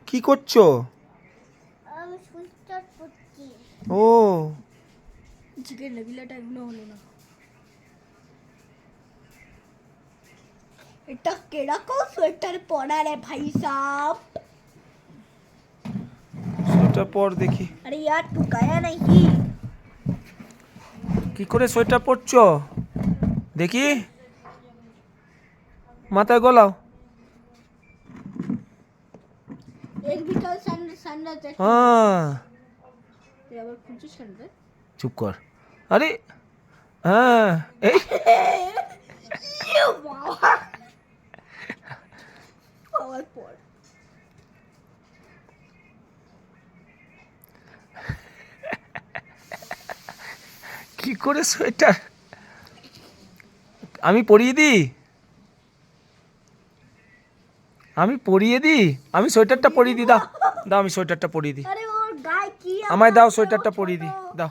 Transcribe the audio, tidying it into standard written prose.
কি করছো? ও চিকেন লেগিলাটা এগুলো হলো না। এটা কিরকম সোয়েটার পরা রে ভাই সাহব? সোয়েটার পর দেখি। अरे यार तू गया नहीं? কি করে সোয়েটার পরছো দেখি, মাথায় গলাও। एक भी कल सैंडल चेक হ্যাঁ তুই আবার খুঁজছিস কেন রে? চুপ কর। আরে হ্যাঁ এই ইয়ে বাবা, পাওয়ার পর কি করে সোয়েটার আমি পরিয়ে দিই, আমি সোয়েটারটা পরিয়ে দিই। দাও দাও, আমি সোয়েটারটা পরিয়ে দিই। আরে ওর গায়ে কি আমায় দাও, সোয়েটারটা পরিয়ে দিই, দাও।